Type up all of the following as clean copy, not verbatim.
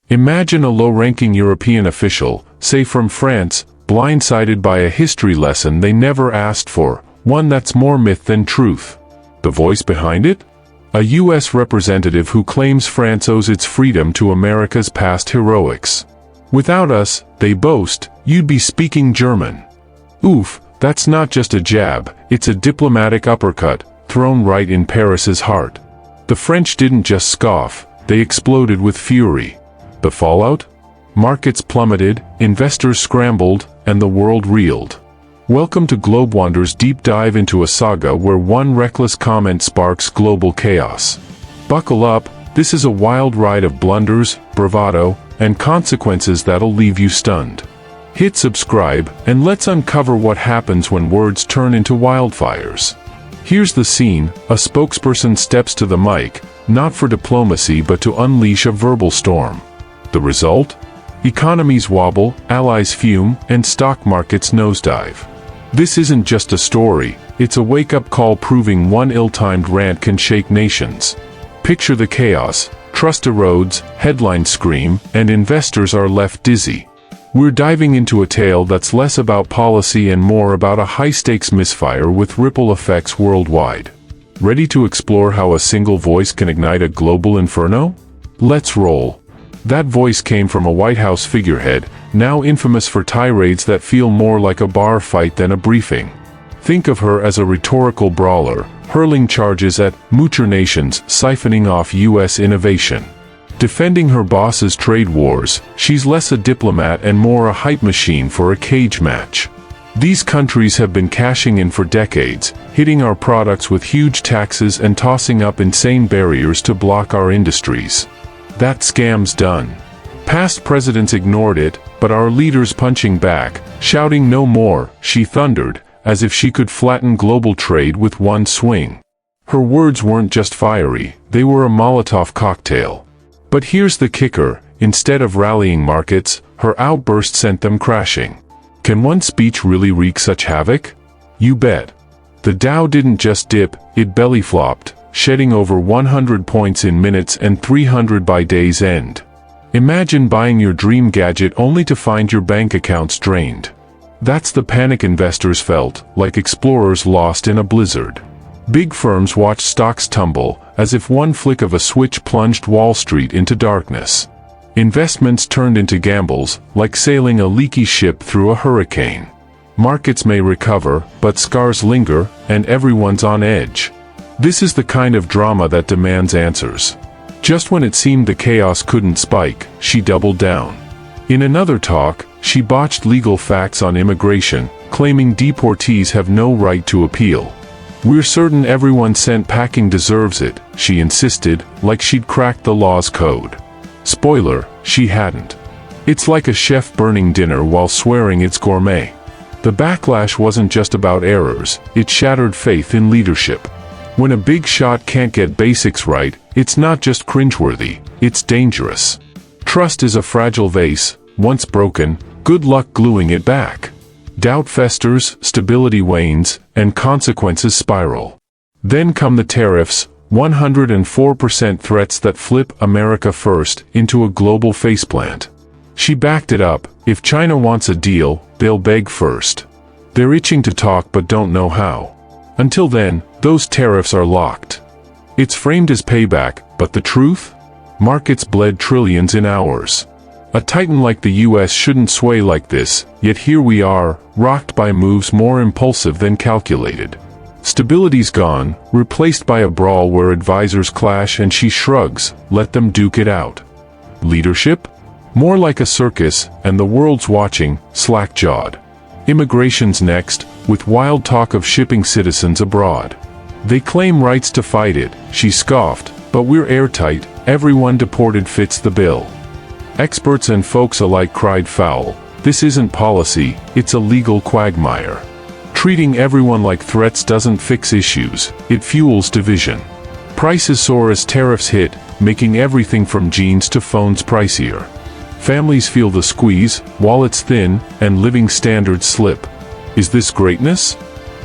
Imagine a low-ranking European official, say from France, blindsided by a history lesson they never asked for, one that's more myth than truth. The voice behind it? A U.S. representative who claims France owes its freedom to America's past heroics. Without us, they boast, you'd be speaking German. Oof, that's not just a jab, it's a diplomatic uppercut, thrown right in Paris's heart. The French didn't just scoff, they exploded with fury. The fallout? Markets plummeted, investors scrambled, and the world reeled. Welcome to Globewander's deep dive into a saga where one reckless comment sparks global chaos. Buckle up, this is a wild ride of blunders, bravado, and consequences that'll leave you stunned. Hit subscribe, and let's uncover what happens when words turn into wildfires. Here's the scene: a spokesperson steps to the mic, not for diplomacy but to unleash a verbal storm. The result? Economies wobble, allies fume, and stock markets nosedive. This isn't just a story, it's a wake-up call proving one ill-timed rant can shake nations. Picture the chaos: trust erodes, headlines scream, and investors are left dizzy. We're diving into a tale that's less about policy and more about a high-stakes misfire with ripple effects worldwide. Ready to explore how a single voice can ignite a global inferno? Let's roll. That voice came from a White House figurehead, now infamous for tirades that feel more like a bar fight than a briefing. Think of her as a rhetorical brawler, hurling charges at moocher nations, siphoning off U.S. innovation. Defending her boss's trade wars, she's less a diplomat and more a hype machine for a cage match. These countries have been cashing in for decades, hitting our products with huge taxes and tossing up insane barriers to block our industries. That scam's done. Past presidents ignored it, but our leaders punching back, shouting no more, she thundered, as if she could flatten global trade with one swing. Her words weren't just fiery, they were a Molotov cocktail. But here's the kicker: instead of rallying markets, her outburst sent them crashing. Can one speech really wreak such havoc? You bet. The Dow didn't just dip, it belly flopped, shedding over 100 points in minutes and 300 by day's end. Imagine buying your dream gadget only to find your bank accounts drained. That's the panic investors felt, like explorers lost in a blizzard. Big firms watched stocks tumble, as if one flick of a switch plunged Wall Street into darkness. Investments turned into gambles, like sailing a leaky ship through a hurricane. Markets may recover, but scars linger, and everyone's on edge. This is the kind of drama that demands answers. Just when it seemed the chaos couldn't spike, she doubled down. In another talk, she botched legal facts on immigration, claiming deportees have no right to appeal. We're certain everyone sent packing deserves it, she insisted, like she'd cracked the law's code. Spoiler, she hadn't. It's like a chef burning dinner while swearing it's gourmet. The backlash wasn't just about errors, it shattered faith in leadership. When a big shot can't get basics right, it's not just cringeworthy, it's dangerous. Trust is a fragile vase, once broken, good luck gluing it back. Doubt festers, stability wanes, and consequences spiral. Then come the tariffs, 104% threats that flip America first into a global faceplant. She backed it up: if China wants a deal, they'll beg first. They're itching to talk but don't know how. Until then, those tariffs are locked. It's framed as payback, but the truth? Markets bled trillions in hours. A titan like the US shouldn't sway like this, yet here we are, rocked by moves more impulsive than calculated. Stability's gone, replaced by a brawl where advisors clash and she shrugs, let them duke it out. Leadership? More like a circus, and the world's watching, slack-jawed. Immigration's next, with wild talk of shipping citizens abroad. They claim rights to fight it, she scoffed, but we're airtight, everyone deported fits the bill. Experts and folks alike cried foul: this isn't policy, it's a legal quagmire. Treating everyone like threats doesn't fix issues, it fuels division. Prices soar as tariffs hit, making everything from jeans to phones pricier. Families feel the squeeze, wallets thin, and living standards slip. Is this greatness?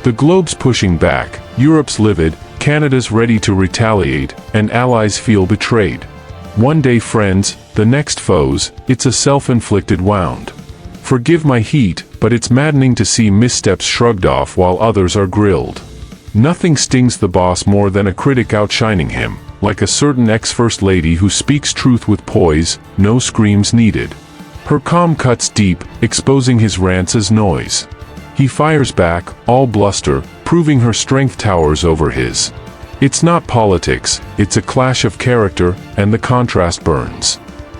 The globe's pushing back, Europe's livid, Canada's ready to retaliate, and allies feel betrayed. One day friends, the next foes, it's a self-inflicted wound. Forgive my heat, but it's maddening to see missteps shrugged off while others are grilled. Nothing stings the boss more than a critic outshining him, like a certain ex-first lady who speaks truth with poise, no screams needed. Her calm cuts deep, exposing his rants as noise. He fires back, all bluster, proving her strength towers over his. It's not politics, it's a clash of character, and the contrast burns.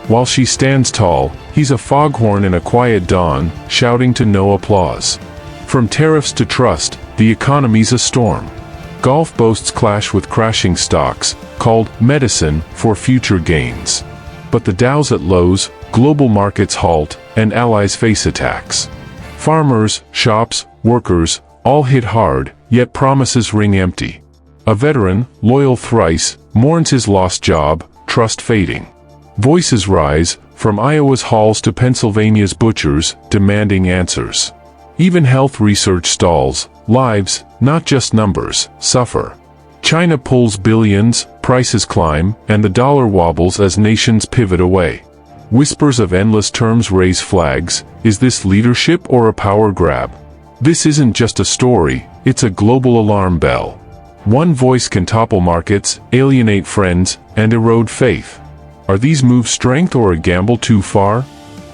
While she stands tall, he's a foghorn in a quiet dawn, shouting to no applause. From tariffs to trust, the economy's a storm. Golf boasts clash with crashing stocks, called medicine for future gains. But the Dow's at lows, global markets halt, and allies face attacks. Farmers, shops, workers, all hit hard, yet promises ring empty. A veteran, loyal thrice, mourns his lost job, trust fading. Voices rise, from Iowa's halls to Pennsylvania's butchers, demanding answers. Even health research stalls, lives, not just numbers, suffer. China pulls billions, prices climb, and the dollar wobbles as nations pivot away. Whispers of endless terms raise flags. Is this leadership or a power grab? This isn't just a story, it's a global alarm bell. One voice can topple markets, alienate friends, and erode faith. Are these moves strength or a gamble too far?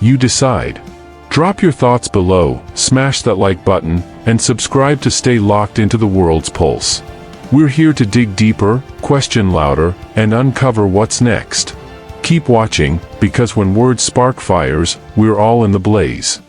You decide. Drop your thoughts below, smash that like button, and subscribe to stay locked into the world's pulse. We're here to dig deeper, question louder, and uncover what's next. Keep watching, because when words spark fires, we're all in the blaze.